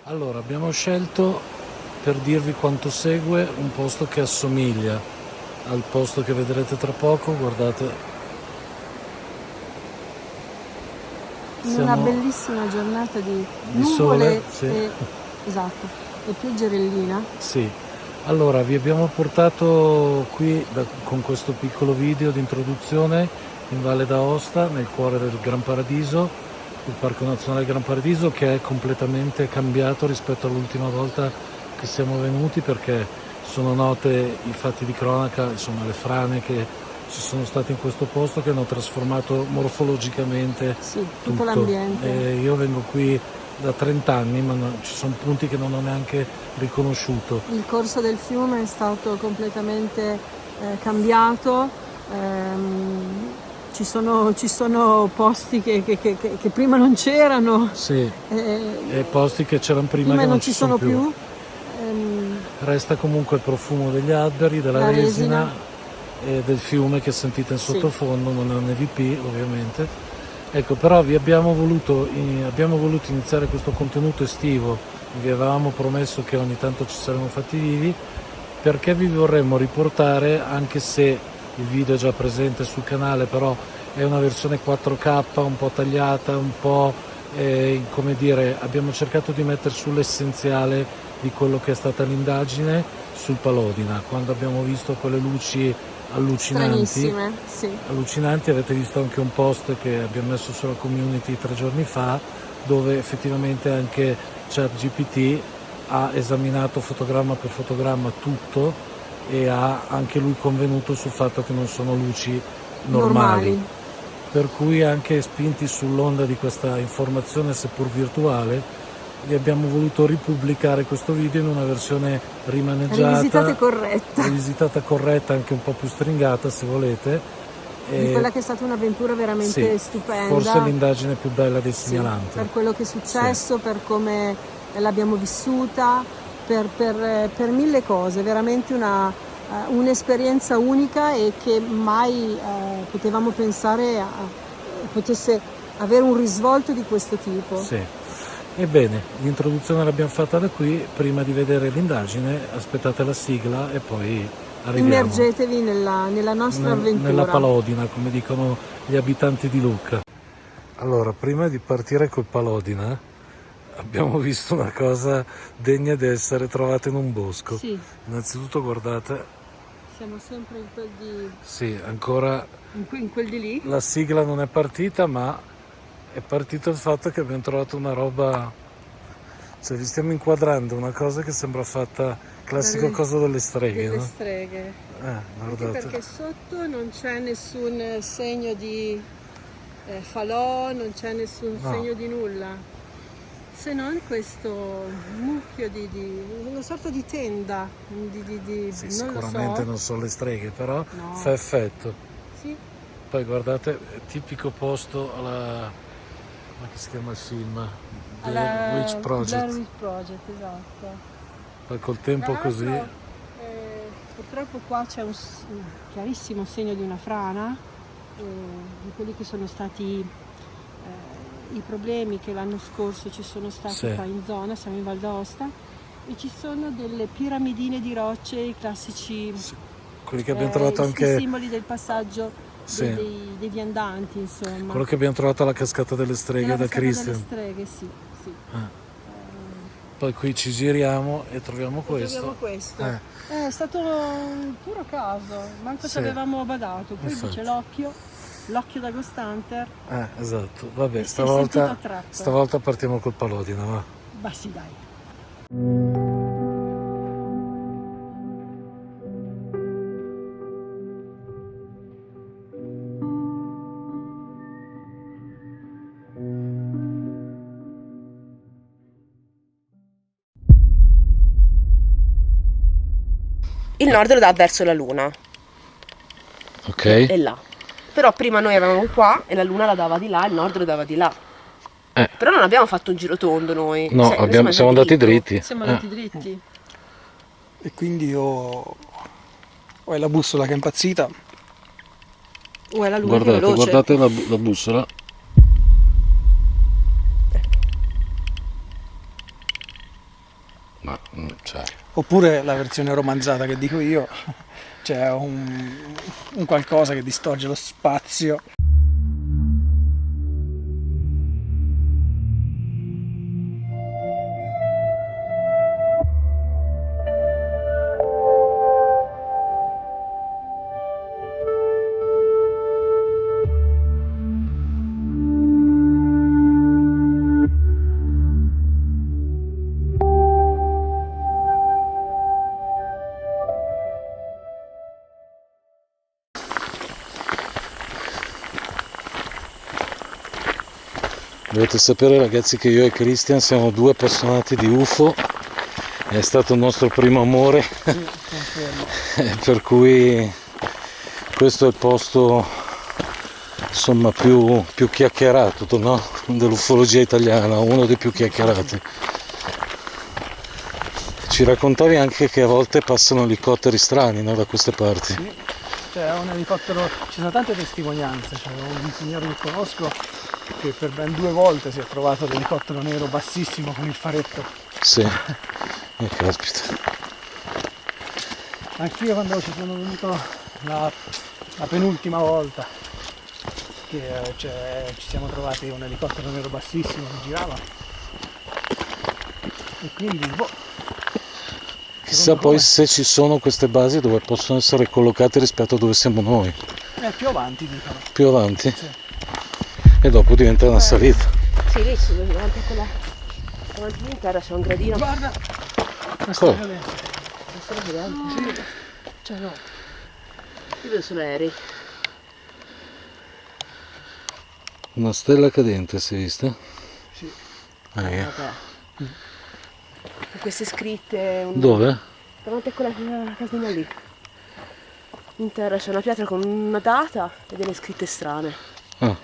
Allora, abbiamo scelto, per dirvi quanto segue, un posto che assomiglia al posto che vedrete tra poco. Guardate, In una siamo bellissima giornata di di sole, nuvole sì, esatto, e pioggerellina. sì. Allora, vi abbiamo portato qui con questo piccolo video di introduzione in Valle d'Aosta, nel cuore del Gran Paradiso, il Parco Nazionale Gran Paradiso, che è completamente cambiato rispetto all'ultima volta che siamo venuti, perché sono note i fatti di cronaca, insomma le frane che ci sono state in questo posto, che hanno trasformato morfologicamente Sì, tutto tutto. l'ambiente. Io vengo qui da 30 anni, ma ci sono punti che non ho neanche riconosciuto. Il corso del fiume è stato completamente cambiato. Ci sono posti che prima non c'erano, Sì, eh, e posti che c'erano prima prima che non non ci ci sono sono più. più. Resta comunque il profumo degli alberi, della La resina resina, e del fiume che sentite in sì. sottofondo, non è un EVP ovviamente. Ecco, però abbiamo voluto iniziare questo contenuto estivo, vi avevamo promesso che ogni tanto ci saremmo fatti vivi, perché vi vorremmo riportare, anche se il video è già presente sul canale, però è una versione 4K un po' tagliata, un po' come dire, abbiamo cercato di mettere sull'essenziale di quello che è stata l'indagine sul Palodina, quando abbiamo visto quelle luci allucinanti. Stranissime, sì. Allucinanti, avete visto anche un post che abbiamo messo sulla community 3 giorni fa, dove effettivamente anche ChatGPT ha esaminato fotogramma per fotogramma tutto e ha anche lui convenuto sul fatto che non sono luci normali. Normali. Per cui, anche spinti sull'onda di questa informazione seppur virtuale, vi abbiamo voluto ripubblicare questo video in una versione Rivisitata e rimaneggiata, corretta. rivisitata, corretta, anche un po' più stringata se volete. Di E quella che è stata un'avventura sì, veramente forse stupenda. l'indagine più bella dei Sì, segnalanti. per quello che è Sì, successo, per come l'abbiamo vissuta, per mille cose, veramente un'esperienza unica e che mai potevamo pensare potesse avere un risvolto di questo tipo. sì. Ebbene, l'introduzione l'abbiamo fatta da qui. Prima di vedere l'indagine, aspettate la sigla e poi arriviamo. Immergetevi nella nostra Nella avventura. Palodina, come dicono gli abitanti di Lucca. Allora, prima di partire col Palodina, abbiamo visto una cosa degna di essere trovata in un bosco. Sì, Innanzitutto guardate, siamo sempre sì, ancora in quel di lì. la sigla non è partita, ma è partito il fatto che abbiamo trovato una roba, cioè vi stiamo inquadrando una cosa che sembra fatta, classico coso delle streghe, Delle no? streghe. Anche Guardate. perché sotto non c'è nessun segno di falò, non c'è nessun No, segno di nulla, se non questo mucchio di una sorta di tenda, sì, non lo sicuramente so. non sono le streghe, però No, fa effetto. sì, Poi guardate, è tipico posto alla, come si chiama il film? Blair Witch alla Blair Project. Witch Project, esatto. Poi col Tra tempo così, l'altro purtroppo qua c'è un chiarissimo segno di una frana, di quelli che sono stati i problemi che l'anno scorso ci sono stati sì, qua in zona, siamo in Val d'Aosta, e ci sono delle piramidine di rocce, i classici sì, quelli che abbiamo trovato i anche, simboli del passaggio sì, dei viandanti, insomma. quello che abbiamo trovato alla cascata delle streghe Nella da cascata delle Christian. streghe, sì, sì. Poi qui ci giriamo e troviamo E troviamo questo. questo. È stato un puro caso, manco ci Sì, avevamo badato. Poi infatti. dice l'occhio da Ghost Hunter, Esatto. Vabbè, e si è sentito attratto. stavolta partiamo col Palodina, va. Bah sì, dai. Il nord lo dà verso la luna, Ok. è là. Però prima noi avevamo qua e la luna la dava di là, il nord lo dava di là. Però non abbiamo fatto un giro tondo noi. No, siamo andati dritti. Siamo andati dritti. E quindi o è la bussola che è impazzita, O è la luna che è veloce. Guardate la bussola. Ma, cioè, Oppure la versione romanzata che dico io, c'è un qualcosa che distorce lo spazio. dovete sapere ragazzi che io e Christian siamo due appassionati di UFO, è stato il nostro primo amore, Sì, confermo. per cui questo è il posto insomma più chiacchierato, no? Dell'ufologia italiana, uno dei più chiacchierati. Ci raccontavi anche che a volte passano elicotteri strani, no? Da queste parti. Sì, c'è un elicottero, ci sono tante testimonianze, c'è un signore che conosco che per ben 2 volte si è trovato l'elicottero nero bassissimo con il faretto. Sì, caspita. Anch'io quando ci sono venuto la penultima volta che ci siamo trovati un elicottero nero bassissimo che girava e quindi Chissà poi se ci sono queste basi dove possono essere collocate rispetto a dove siamo noi. è più avanti dicono. Più avanti? Sì. E dopo diventa una salita. Sì, lì davanti a quella. Davanti in terra c'è un gradino. Guarda, una Cosa? storia cadente. Non sto vedendo. Sì. Cioè no. Io vedo solo aerei. Una stella cadente, si è vista? Sì. Vabbè. Con queste scritte. Dove? Davanti a quella casina lì. In terra c'è una pietra con una data e delle scritte strane. Ah,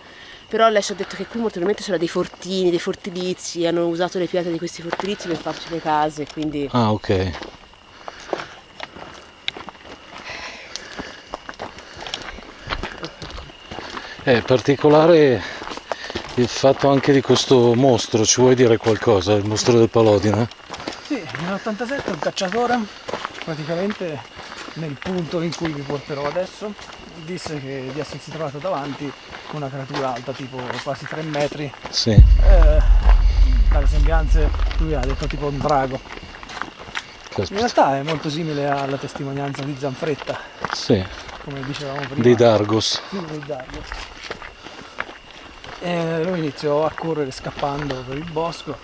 Però lei ci ha detto che qui molto probabilmente c'era dei fortini, dei fortilizi, hanno usato le pietre di questi fortilizi per farci le case, quindi. ah, ok. È particolare il fatto anche di questo mostro, ci vuoi dire qualcosa? Il mostro del Palodina? Sì, nell'87 un cacciatore, praticamente nel punto in cui vi porterò adesso, disse di essersi trovato davanti una creatura alta, tipo quasi 3 metri, Sì, dalle sembianze lui ha detto tipo un drago. In caspita. realtà è molto simile alla testimonianza di Zanfretta, Sì, come dicevamo prima. dei Dargos. Sì, dei Dargos. E lui iniziò a correre scappando per il bosco,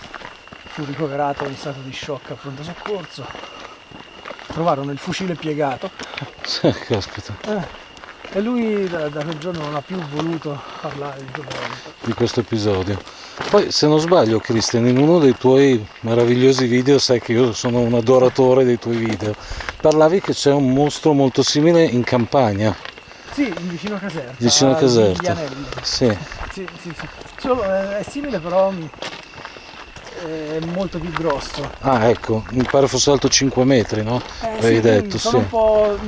fu ricoverato in stato di shock a pronto soccorso, trovarono il fucile piegato Sì, caspita. e lui da quel giorno non ha più voluto parlare di quell'evento. Di questo episodio. Poi, se non sbaglio, Christian, in uno dei tuoi meravigliosi video, sai che io sono un adoratore dei tuoi video, parlavi che c'è un mostro molto simile in campagna, Sì, vicino a Caserta. vicino a Caserta. Viglianelli. Sì, Sì. È simile però è molto più grosso. ah ecco, mi pare fosse alto 5 metri, no? Avevi Sì, detto, sono sì. un po'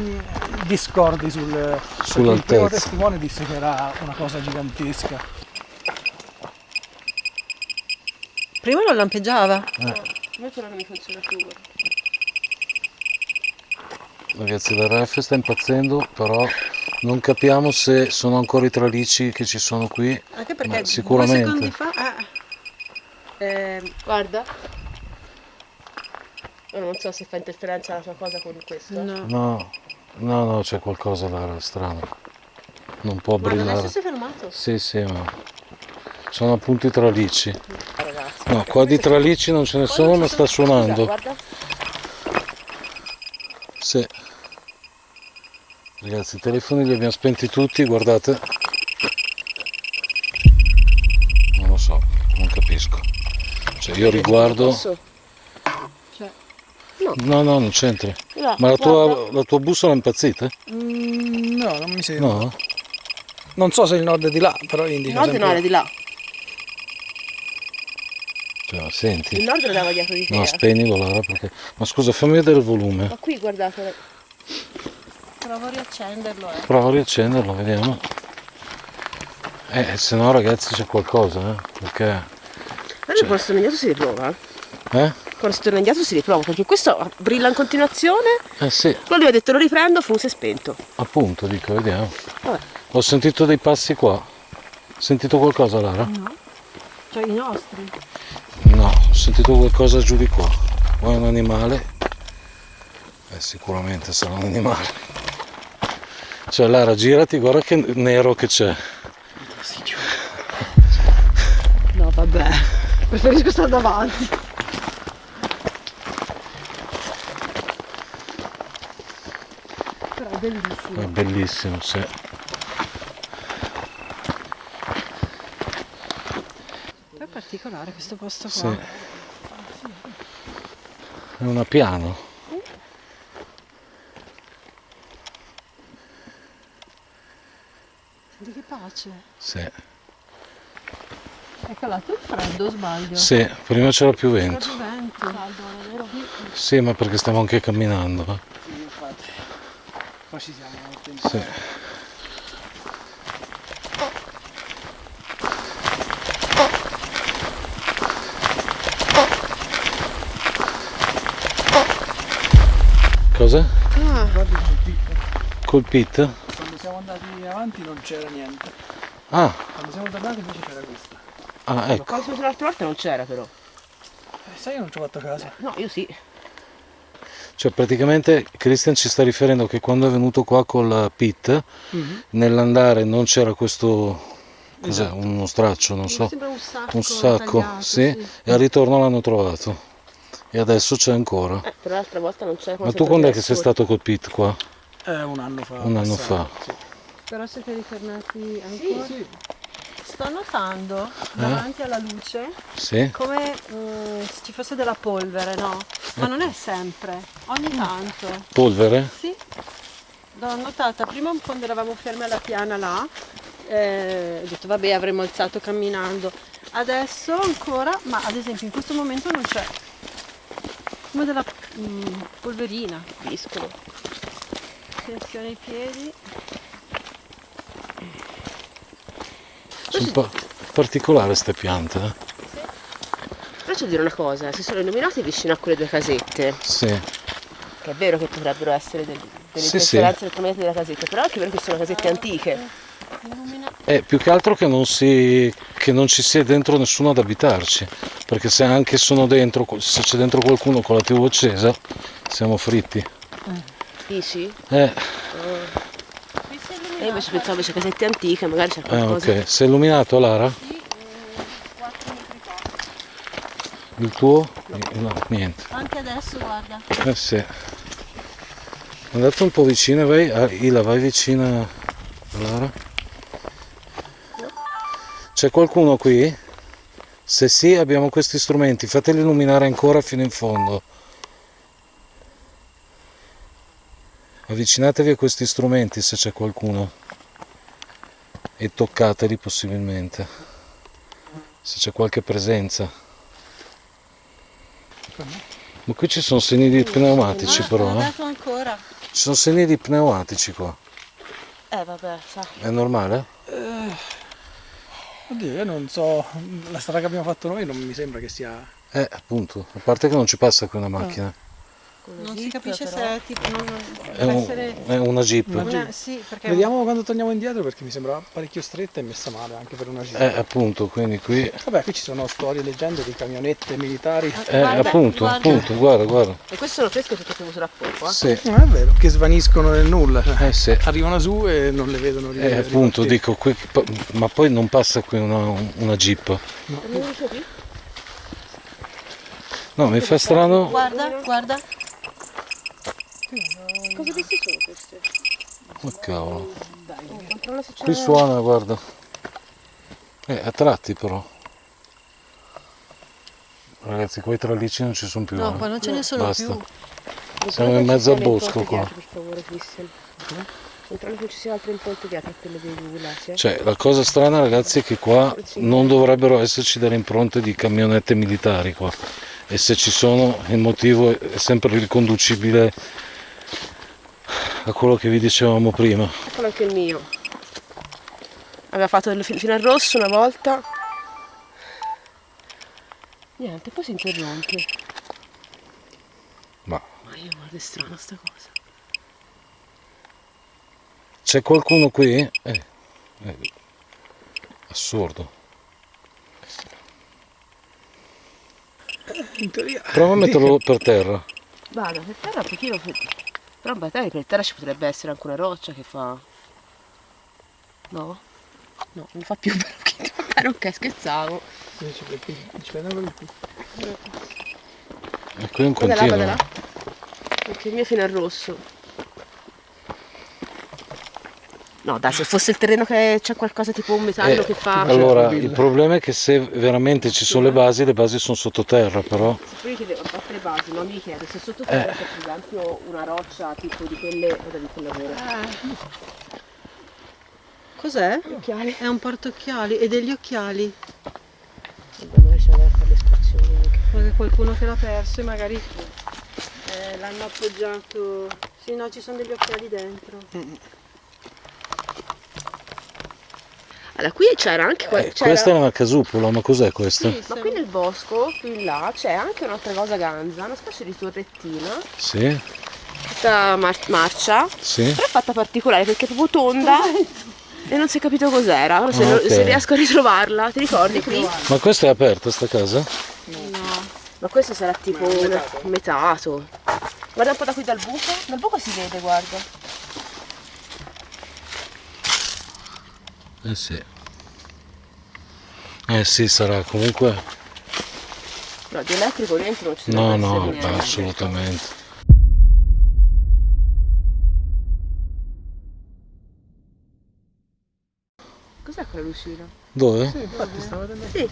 discordi perché il primo Sull'altezza. testimone disse che era una cosa gigantesca. Prima non lampeggiava. Invece non mi funziona più. Ragazzi, la ref sta impazzendo, però non capiamo se sono ancora i tralicci che ci sono qui. Anche Ma perché sicuramente. 2 secondi fa. Guarda. Io non so se fa interferenza la tua cosa con questo. No. No, c'è qualcosa da strano. Non può Guarda, brillare. adesso si è fermato. Sì, ma sono appunto i tralicci. Ragazzi. No, qua di tralicci non ce ne sono, ma sta suonando. Scusa, guarda. Sì. Ragazzi, i telefoni li abbiamo spenti tutti, guardate. Non lo so, non capisco. Cioè io riguardo. Posso? No, non c'entri. Là, Ma guarda. la tua bussola è impazzita? No, non mi sembra. No? Non so se il nord è di là, però Il indica nord sempre. no, era di là. Cioè, ma senti. Il nord lo dava dietro di te. No, spegnilo Lara perché. Ma scusa, fammi vedere il volume. Ma qui guardate. Provo a riaccenderlo, Prova a riaccenderlo, vediamo. Se no ragazzi c'è qualcosa, perché. Ma nel posto immediato si riprova. Eh? quando si torna indietro si riprova, perché questo brilla in continuazione. Sì, Quello gli ho detto lo riprendo, fu si è spento. appunto, dico, vediamo. Vabbè. Ho sentito dei passi qua. Ho sentito qualcosa, Lara? No. Cioè i nostri. No, ho sentito qualcosa giù di qua. O è un animale? Sicuramente sarà un animale. Cioè, Lara, girati, guarda che nero che c'è. No, vabbè. Preferisco stare davanti. Però è bellissimo. È bellissimo, sì. È particolare questo posto qua. Sì. È una piano. Senti che pace. Sì. Eccola, tu freddo o sbaglio? Sì, prima c'era più C'era vento. più vento. Caldo, vero? Sì, ma perché stiamo anche camminando. Sì, infatti. Qua ci siamo attenti. Sì. Cosa? Guardi sul picco. Col pit? Quando siamo andati avanti non c'era niente. Ah, Quando siamo tornati invece c'era questa. ecco. Quando siamo l'altra volta non c'era però. Sai, io non ci ho fatto caso. No, io sì. Cioè praticamente Christian ci sta riferendo che quando è venuto qua col pit, nell'andare non c'era questo, cos'è, Esatto. uno straccio, non so, Sembra un un sacco, tagliato, sì, e al ritorno l'hanno trovato. E adesso c'è ancora. Però l'altra volta non c'era. Ma tu quando è che sei stato col pit qua? Un anno fa. Un anno passato, fa. Sì. Però siete ritornati ancora? Sì. Sto notando davanti alla luce Sì? come se ci fosse della polvere, no? Ma non è sempre, ogni tanto. Polvere? Sì, l'ho notata prima quando eravamo fermi alla piana là, ho detto vabbè avremmo alzato camminando, adesso ancora, ma ad esempio in questo momento non c'è, come della polverina, Capiscono. attenzione ai piedi. Sono particolari queste piante, eh? Però c'è da dire una cosa, si sono illuminati vicino a quelle due casette. Sì. Che è vero che potrebbero essere delle Sì, interferenze elettromagnetiche della casetta, però è anche vero che sono casette antiche. Più che altro che non ci sia dentro nessuno ad abitarci, perché se anche sono dentro, se c'è dentro qualcuno con la TV accesa, siamo fritti. Dici? Eh, E invece pensavo invece casette antiche, magari c'è qualcosa. ok. Sei illuminato, Lara? Sì, 4 metri qua. Il tuo? No, niente. Anche adesso guarda. Sì. Andate un po' vicino, vai. Ila, vai vicina a Lara. C'è qualcuno qui? Se sì, abbiamo questi strumenti, fateli illuminare ancora fino in fondo. Avvicinatevi a questi strumenti se c'è qualcuno e toccateli possibilmente, se c'è qualche presenza. Ma qui ci sono segni di pneumatici però, Non ho eh? dato ancora. Ci sono segni di pneumatici qua. Vabbè, sa. È normale? Oddio, io non so, la strada che abbiamo fatto noi non mi sembra che sia... Appunto, a parte che non ci passa qui una macchina. Non si capisce se è tipo È, deve essere è una Jeep. sì, perché Vediamo quando torniamo indietro perché mi sembra parecchio stretta e messa male anche per una Jeep. Appunto, quindi qui... Vabbè, qui ci sono storie e leggende di camionette militari. Guarda, appunto, guarda. appunto, guarda. E queste sono fresche tutte che uso da poco, eh? Sì, Non è vero, che svaniscono nel nulla. sì. Arrivano su e non le vedono Appunto, ripartire. dico, ma poi non passa qui una Jeep. Non lo so qui? No, mi fa strano. guarda. Cosa queste sono queste? Ma cavolo. Controlla se c'è. Qui suona, guarda. A tratti però. Ragazzi, quei tralicci non ci sono più. No, qua non ce ne sono Basta. più. Siamo in mezzo al bosco qua. Per favore, Christian. Controlla che ci sia altre impronte dietro a quelle dei ululati, eh? Cioè, la cosa strana, ragazzi, è che qua non dovrebbero esserci delle impronte di camionette militari qua. E se ci sono, il motivo è sempre riconducibile a quello che vi dicevamo prima. Eccolo anche il mio. Aveva fatto fino al rosso una volta. Niente, poi si interrompe. Ma io guardo, è strana sta cosa. c'è qualcuno qui? Assurdo. In teoria. Prova a metterlo per terra. Vado, per terra un pochino. Però magari per terra ci potrebbe essere anche una roccia che fa. No? No, non fa più però ok, scherzavo. Ci prendono il più. E qui è un Guarda là, continuo. guarda là. Perché il mio è fino al rosso. No, dai, se fosse il terreno che c'è qualcosa tipo un metallo che fa. Allora, il problema è che se veramente ci sono le basi sono sottoterra, però. Se poi chiedevo, a parte le basi, no? Mi chiedo se sottoterra c'è per esempio una roccia tipo di quelle. Guarda di quella vera. Cos'è? Gli occhiali. È un portaocchiali e degli occhiali. Magari c'è da fare le escursioni anche. Perché qualcuno che l'ha perso e magari l'hanno appoggiato. Sì, no, ci sono degli occhiali dentro. Allora, qui c'era anche Questa è una casupola, ma cos'è questa? Sì, Ma qui nel bosco, più in là, c'è anche un'altra cosa ganza, una specie di torrettina, Sì, tutta marcia, sì. però è fatta particolare perché è proprio tonda e non si è capito cos'era. Ora Ok. se riesco a ritrovarla, ti ricordi qui? Ma questa è aperta sta casa? Ma questo sarà tipo un metato. Guarda un po' da qui dal buco si vede, guarda. Eh sì. Eh sì, sarà comunque. No, di elettrico dentro non ci deve No, essere no, niente. assolutamente. Cos'è quella lucina? Dove? Infatti stavo vedendo. Sì,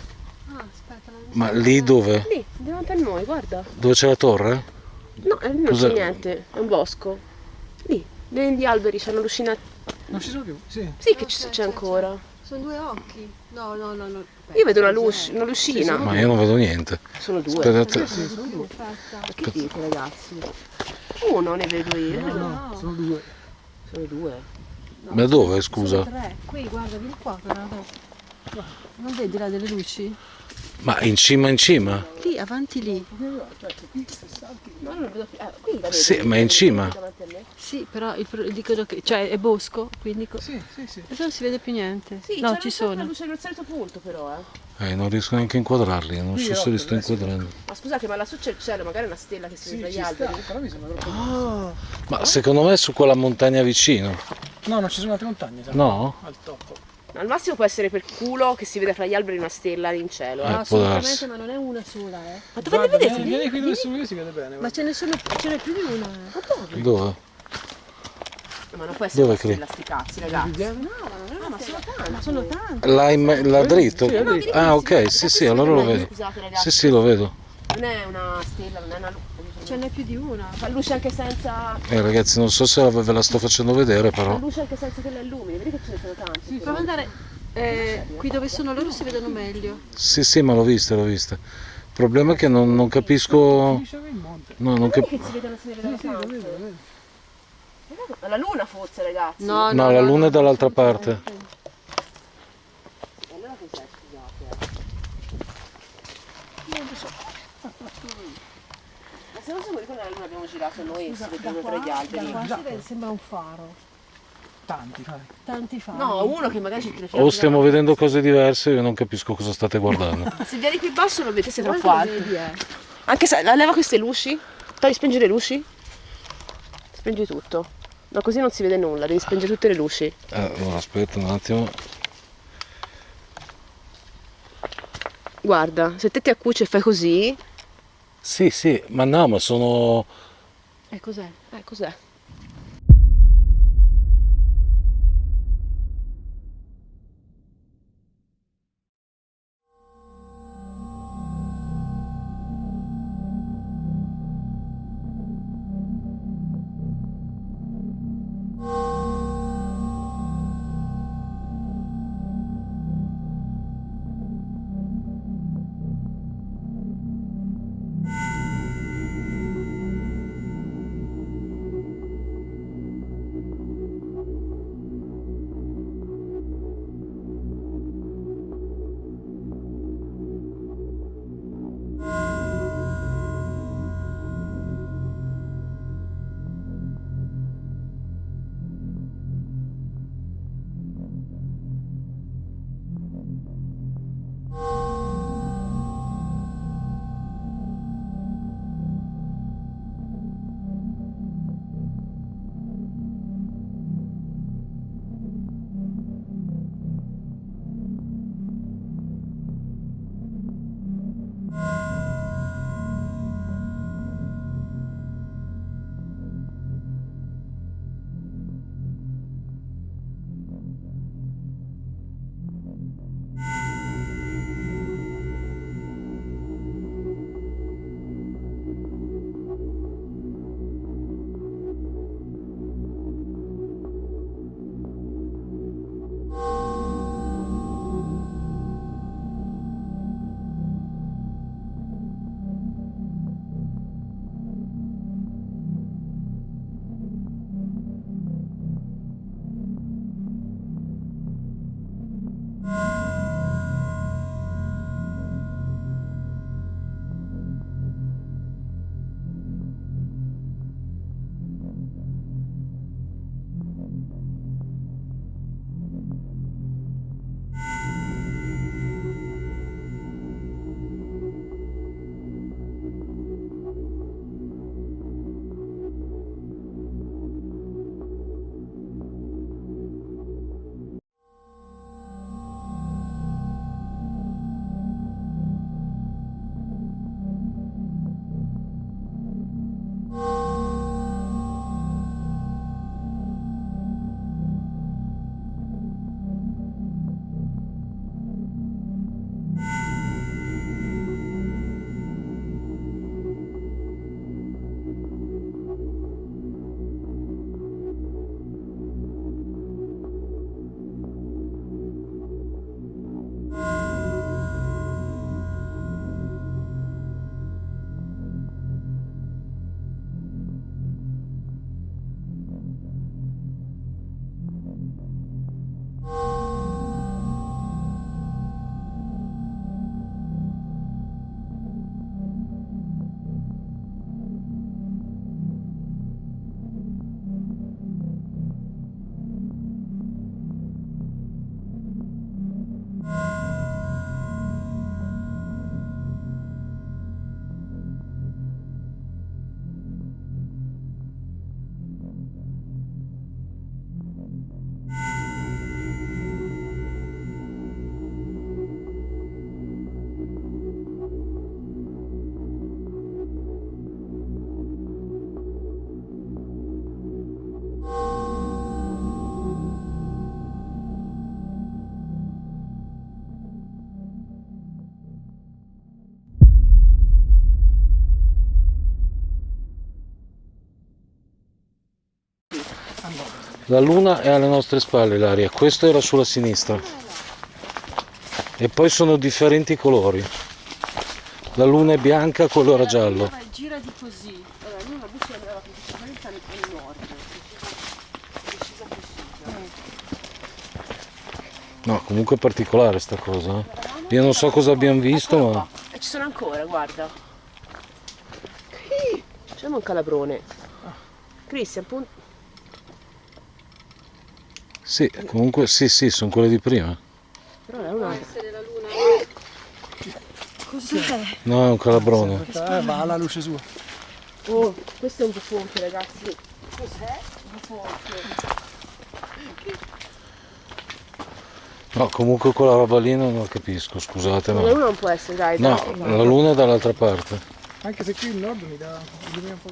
Ah, aspetta, non Ma lì dove? lì, davanti a noi, guarda. Dove c'è la torre? No, lì non Cos'è? c'è niente, è un bosco. Lì, negli alberi c'è una lucina. Non ci sono più? Sì. Sì che c'è ancora. Sono due occhi. No. Io vedo una lucina. Ma io non vedo niente. Sono due. Aspettate. Aspetta. Ma che dite ragazzi? Uno ne vedo io. No, sono due. Sono due. Ma dove, scusa? Sono tre. Qui, guarda, vieni qua. Guarda. Non vedi là delle luci? Ma in cima in cima? Lì, avanti lì. No, non ne vedo più. Qui la vedo. Sì, ma in cima. Davanti a me. Sì, però dicono che, cioè è bosco, quindi Sì. adesso non si vede più niente. Sì, No, c'è ci una sono. certa luce nel solito punto però, Non riesco neanche a inquadrarli, non so se li sto inquadrando. Ma scusate, ma lassù c'è il cielo, magari è una stella che si vede Sì, dagli ci sta, alberi. però mi sembra troppo. Ma secondo me è su quella montagna vicino. No, non ci sono altre montagne, sai? No? Al top. Al massimo può essere per culo che si vede fra gli alberi una stella in cielo. può Assolutamente, darsi. ma non è una sola, Ma dove le vedete? Vieni qui dove sono io, si vede bene. Ma ce n'è più di una. Dove? Ma non può essere Dove una stella sti cazzi, ragazzi. No, Ma sono tanti. ma sono tanti. Là dritto? Sì, è dritto. Ah, ok, sì, allora lo vedo. Scusate ragazzi, Sì, lo vedo. non è una stella, non è una luce. Ce n'è più di una. Fa luce anche senza. Ragazzi, non so se ve la sto facendo vedere, Fa però. luce anche senza che la illumini, vedi che ce ne sono tanti. Prova ad andare qui dove sono loro si vedono meglio. Sì, ma l'ho vista. Il problema è che non capisco. Finisce il monte. No, non Vedi capisco. che si vedono Sì, lo tanto. vedo. La luna forse ragazzi. No, No, la luna è dall'altra parte. Allora cos'è, scusate? Ma se non siamo di quando la luna abbiamo girato noi e si vedono tra gli alberi. Sembra un faro. Tanti, fai. Tanti fari. No, uno che magari ci O stiamo vedendo cose diverse, io non capisco cosa state guardando. Se vieni qui in basso lo vedete sei troppo Guarda, alto. vedi, Anche se leva queste luci. Togli, spingi le luci. Spingi tutto. No, così non si vede nulla, devi spengere tutte le luci. Allora, aspetta un attimo. Guarda, se te ti accucci e fai così. Sì, ma no, ma sono. cos'è? Cos'è? La luna è alle nostre spalle, Ilaria, questo era sulla sinistra. E poi sono differenti colori. La luna è bianca, quello era giallo. Gira di così. Allora, noi la bussola andava principalmente al nord. Precisa. No, comunque è particolare sta cosa. Io non so cosa abbiamo visto, ma... E ci sono ancora, guarda. C'è un calabrone. Cristian, Sì, comunque sì, sono quelle di prima. però la luna... Cos'è? No, è un calabrone. Va alla luce sua. Oh, questo è un bufonte, ragazzi. Cos'è? Bufonte. No, comunque quella roba lì non la capisco, scusate, Ma la ma... luna non può essere, dai. No, dai. la luna è dall'altra parte. Anche se qui il nord mi dà un po'.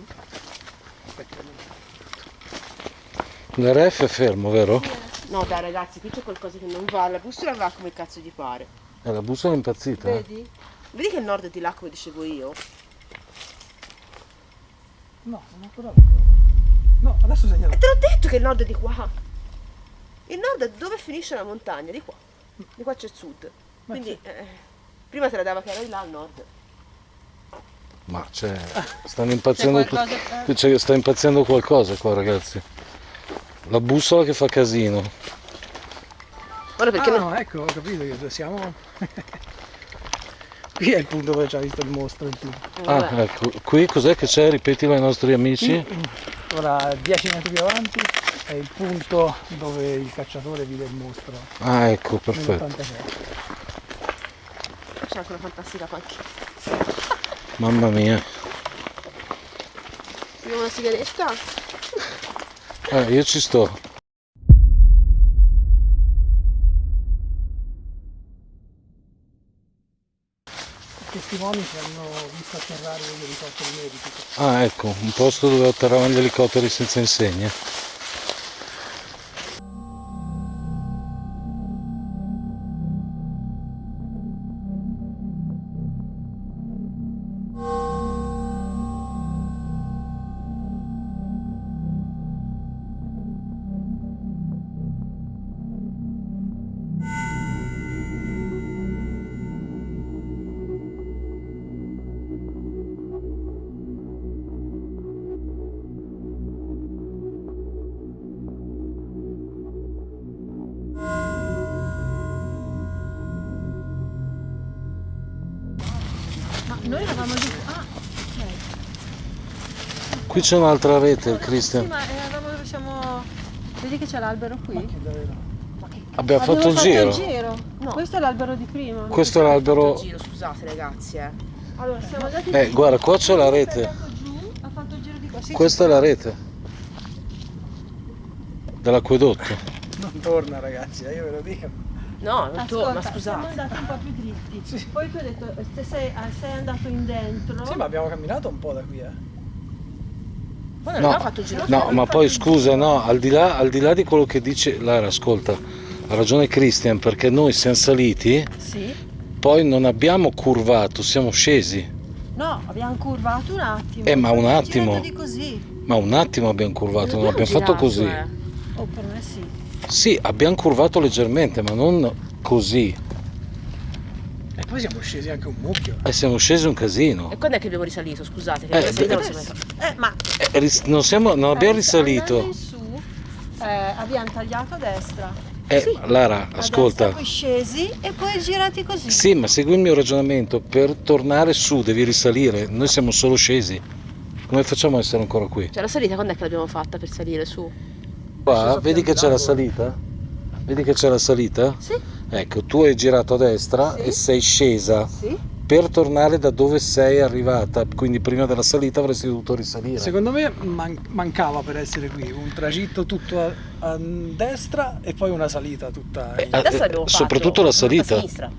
L'RF è fermo, vero? No, dai, ragazzi, qui c'è qualcosa che non va. La bussola va come cazzo gli pare. La bussola è impazzita. Vedi? Vedi che il nord è di là, come dicevo io? No, non ancora. No, adesso segnalo. E te l'ho detto che il nord è di qua. Il nord è dove finisce la montagna, di qua. Di qua c'è il sud. Quindi, prima te la dava che era di là al nord. Ma cioè, stanno impazzendo tutti. Sta impazzendo qualcosa qua, ragazzi. La bussola che fa casino. Guarda perché No, ecco, ho capito che siamo. Qui è il punto dove ci ha visto il mostro. Il tipo. Ah, ecco, qui cos'è che c'è? Ripetilo ai nostri amici. Ora 10 metri più avanti è il punto dove il cacciatore vide il mostro Ah, ecco, perfetto. nell'86. c'è anche una fantastica panchina. Mamma mia. Abbiamo una sigaretta? Io ci sto. I testimoni ci hanno visto atterrare degli elicotteri medici. Ah, ecco, un posto dove atterravano gli elicotteri senza insegne. Ma noi eravamo lì. Ah, Qui c'è un'altra rete, sì, Cristian. ma eravamo dove siamo. Vedi che c'è l'albero qui? Abbiamo fatto il Abbiamo giro. fatto il giro. No. Questo è l'albero di prima. Questo è l'albero. Giro, scusate ragazzi, Allora, siamo andati Guarda, qua c'è la è rete. andato giù, ha fatto il giro di qua. Sì, Questa è la rete dell'acquedotto. Non torna ragazzi, io ve lo dico. No, non torna, Ascolta, siamo scusate. andati un po' più dritti. Poi tu hai detto, sei andato in dentro. Sì, ma abbiamo camminato un po' da qui, Poi non No, abbiamo fatto il giro. no, ma poi scusa, no, al di là di quello che dice Lara, ascolta, ha ragione Christian, perché noi siamo saliti, Sì. poi non abbiamo curvato, siamo scesi. No, abbiamo curvato un attimo. Ma un Abbiamo attimo. girato di così. Ma un attimo abbiamo curvato, non abbiamo fatto così. Oh, per me sì. Sì, abbiamo curvato leggermente, ma non così. E poi siamo scesi anche un mucchio. E siamo scesi un casino. E quando è che abbiamo risalito? Scusate, che la salita non si è mai fatta. Ma Non abbiamo andando risalito. in su, abbiamo tagliato a destra. Lara, A destra, ascolta. poi scesi e poi girati così. Sì, ma segui il mio ragionamento. Per tornare su devi risalire. Noi siamo solo scesi. Come facciamo a essere ancora qui? Cioè la salita quando è che l'abbiamo fatta per salire su? Qua, vedi che c'è la salita? Vedi che c'è la salita? Sì. Ecco, tu hai girato a destra Sì. e sei scesa. Sì. Per tornare da dove sei arrivata, quindi prima della salita avresti dovuto risalire. Secondo me mancava per essere qui un tragitto tutto a destra e poi una salita tutta. Adesso l'abbiamo fatto. soprattutto la a salita. sinistra.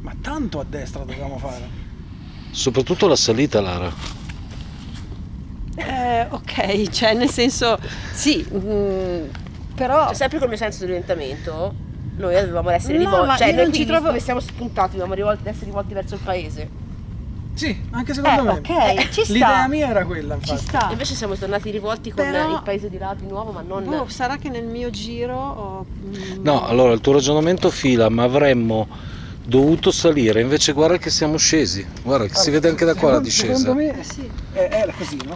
Ma tanto a destra dovevamo fare. Soprattutto la salita, Lara. Ok, cioè nel senso, sì, però Cioè, sempre col mio senso di orientamento, noi dovevamo essere No, rivolti. ma Cioè, io noi non ci quindi trovo- dove siamo spuntati, dovevamo essere rivolti verso il paese. Sì, anche secondo me. Ok, ci sta. L'idea mia era quella, Ci infatti. sta. Invece siamo tornati rivolti con Però- il paese di là di nuovo, ma non... Boh, sarà che nel mio giro ho... No, allora il tuo ragionamento fila, ma avremmo dovuto salire, invece guarda che siamo scesi, guarda che si vede anche da qua la discesa. Secondo me sì. era così, no?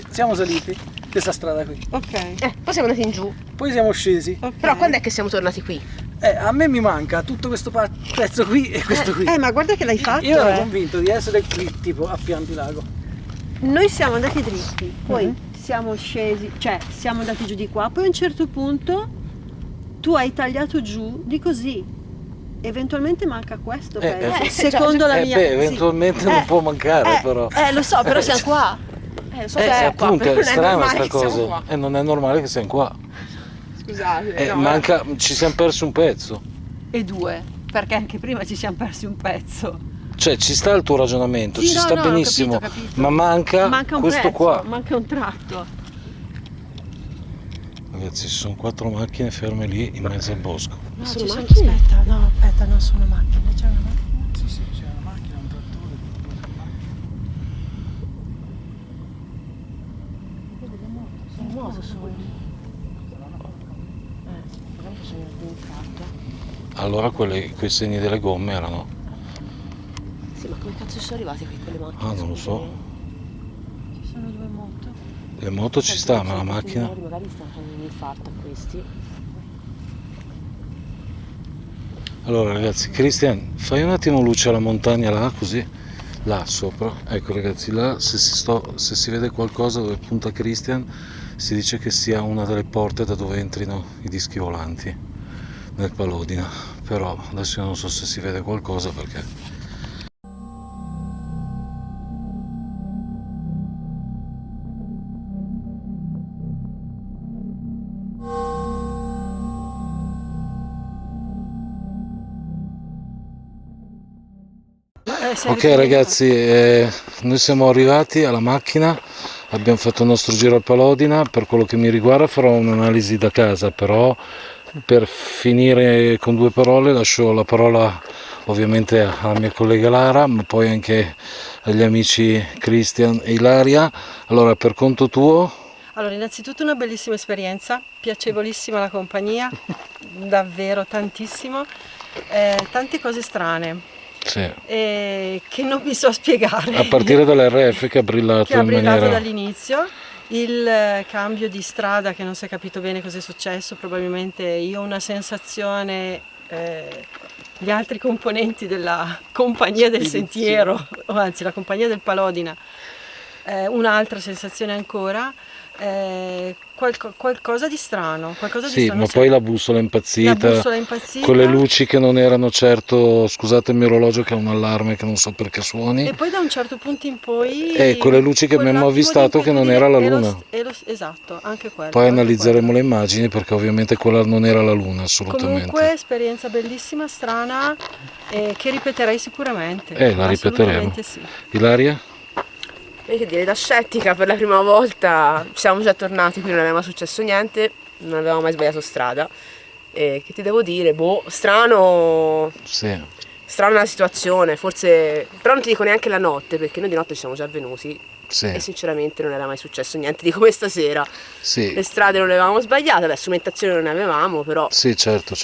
Siamo saliti questa strada qui. Ok. Poi siamo andati in giù. Poi siamo scesi. Ok. Però quando è che siamo tornati qui? A me mi manca tutto questo pezzo qui e questo qui. Ma guarda che l'hai fatto, Io ero convinto di essere qui, tipo a Piandilago. Noi siamo andati dritti, poi siamo scesi, cioè siamo andati giù di qua, poi a un certo punto tu hai tagliato giù di così. Eventualmente manca questo pezzo, secondo la mia... eventualmente sì. non può mancare però. Lo so, però siamo qua. Lo so che è qua, appunto, però è non è strana normale sta che siamo cosa. qua. E non è normale che siamo qua. Scusate, no, Manca, ci siamo persi un pezzo. E 2, perché anche prima ci siamo persi un pezzo. Cioè ci sta il tuo ragionamento, Sì, ci no, sta no, ho benissimo, capito. ma manca Un questo pezzo, qua. manca un tratto. Ragazzi, ci sono 4 macchine ferme lì in mezzo al bosco. No, sono ci macchine? aspetta, non sono macchine, c'è una macchina. Sì, c'è una macchina, un trattore, due o tre macchine. sono moto solo. Magari facciamo un infarto. Allora quei segni delle gomme erano... Sì, ma come cazzo sono arrivati qui con le macchine? Ah, non lo so. Ci sono 2 moto. Le moto ci sta, ma la macchina... Magari stanno facendo un infarto a questi. Allora ragazzi, Christian, fai un attimo luce alla montagna là, così, là sopra. Ecco ragazzi, là se si vede qualcosa dove punta Christian, si dice che sia una delle porte da dove entrino i dischi volanti nel Palodina. Però adesso io non so se si vede qualcosa perché... Ok ragazzi, noi siamo arrivati alla macchina, abbiamo fatto il nostro giro al Palodina. Per quello che mi riguarda farò un'analisi da casa, però per finire con 2 parole lascio la parola ovviamente alla mia collega Lara, ma poi anche agli amici Christian e Ilaria. Allora, per conto tuo? Allora, innanzitutto una bellissima esperienza, piacevolissima la compagnia, davvero tantissimo, tante cose strane. Sì. Che non mi so spiegare. A partire dall'RF che ha brillato che ha in brillato maniera... dall'inizio, il cambio di strada che non si è capito bene cosa è successo, probabilmente io ho una sensazione, gli altri componenti della compagnia del sentiero, o anzi la compagnia del Palodina, un'altra sensazione ancora, qualcosa di strano, qualcosa di Sì, strano. ma poi la bussola è impazzita, La bussola è impazzita. con le luci che non erano certo, scusate il mio orologio che ha un allarme che non so perché suoni, E poi da un certo punto in poi... quelle luci che abbiamo quell'attimo avvistato di che non era la inquietudine luna. Esatto, anche quello. Poi anche analizzeremo quello. le immagini perché ovviamente quella non era la luna assolutamente. Comunque esperienza bellissima, strana, che ripeterei sicuramente. La ripeteremo. Assolutamente sì. Ilaria? E che dire, da scettica per la prima volta siamo già tornati qui, non aveva mai successo niente, non avevamo mai sbagliato strada. E che ti devo dire? Boh, strano. Sì. Strana la situazione, forse. Però non ti dico neanche la notte, perché noi di notte ci siamo già venuti. Sì. E sinceramente non era mai successo niente di come stasera. Sì. Le strade non le avevamo sbagliate, la strumentazione non ne avevamo, però. Sì, certo.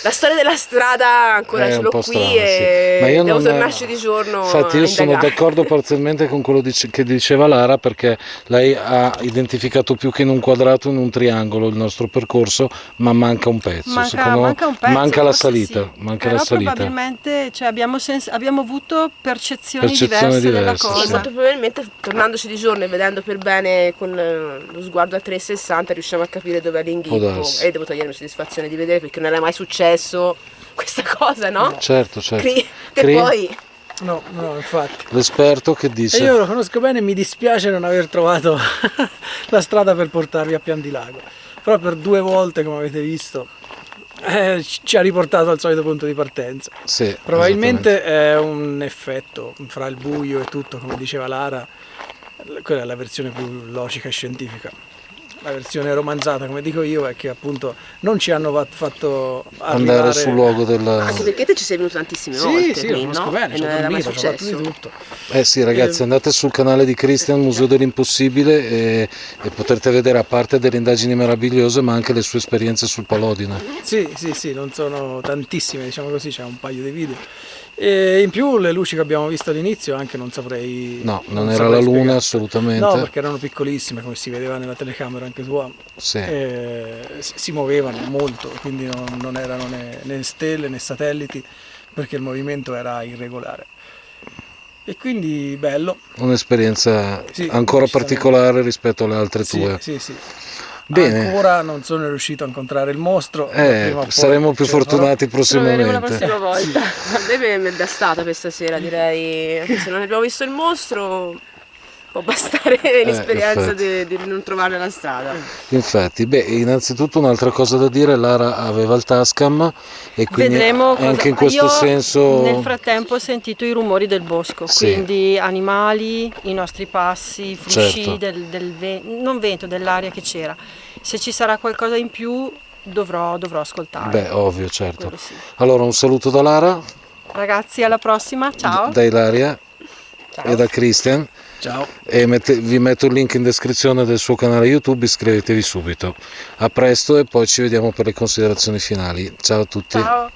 La storia della strada ancora È ce un l'ho po' qui strana, e sì. Ma io devo non- tornarci di giorno. Infatti io a sono indagare. d'accordo parzialmente con quello che diceva Lara, perché lei ha identificato più che in un quadrato, in un triangolo il nostro percorso, ma manca un pezzo. Secondo me Manca un pezzo, manca la forse salita, sì. manca Però la salita. probabilmente abbiamo avuto percezioni Percezioni diverse della diverse, cosa. sì. Molto probabilmente tornandoci di giorno e vedendo per bene con lo sguardo a 360 riusciamo a capire dove è Può l'inghippo darsi. e devo togliermi soddisfazione di vedere perché non era mai successo questa cosa, no? Certo. Che Cri? poi No, infatti. L'esperto che E dice... io lo conosco bene e mi dispiace non aver trovato la strada per portarvi a Piandilago. Però per 2 volte, come avete visto, ci ha riportato al solito punto di partenza. Sì, Probabilmente è un effetto fra il buio e tutto, come diceva Lara, quella è la versione più logica e scientifica. La versione romanzata, come dico io, è che appunto non ci hanno fatto arrivare... andare sul luogo del... anche perché te ci sei venuto tantissime volte Sì, qui, lo conosco no? bene, E ci ho non era mai dormito, ci ho fatto di successo. tutto. Eh sì ragazzi, andate sul canale di Christian, Museo dell'Impossibile, e potrete vedere, a parte delle indagini meravigliose, ma anche le sue esperienze sul Palodina. Sì, non sono tantissime, diciamo così, c'è un paio di video. E in più le luci che abbiamo visto all'inizio anche non saprei. No, non era saprei la luna spiegare. assolutamente. No, perché erano piccolissime, come si vedeva nella telecamera anche tua. Sì. Si muovevano molto, quindi non erano né stelle né satelliti, perché il movimento era irregolare. E quindi bello. Un'esperienza Sì, ancora decisamente. particolare rispetto alle altre tue. Sì. Bene. Ancora non sono riuscito a incontrare il mostro. ma prima o poi Saremo più ce la farò. fortunati Troveremo la prossimamente. prossima volta. A me mi è bastata per stasera, direi. Anche se non abbiamo visto il mostro, può bastare l'esperienza di non trovare la strada. Infatti, innanzitutto un'altra cosa da dire, Lara aveva il Tascam e quindi Vedremo anche in questo Io senso nel frattempo ho sentito i rumori del bosco, Sì. quindi animali, i nostri passi, i frusci Certo. non vento, dell'aria che c'era. Se ci sarà qualcosa in più dovrò ascoltare. ovvio, certo. Quello sì. Allora un saluto da Lara, Ragazzi, alla prossima, ciao. da Ilaria e da Christian. Ciao. E vi metto il link in descrizione del suo canale YouTube, iscrivetevi subito. A presto e poi ci vediamo per le considerazioni finali. Ciao a tutti. Ciao.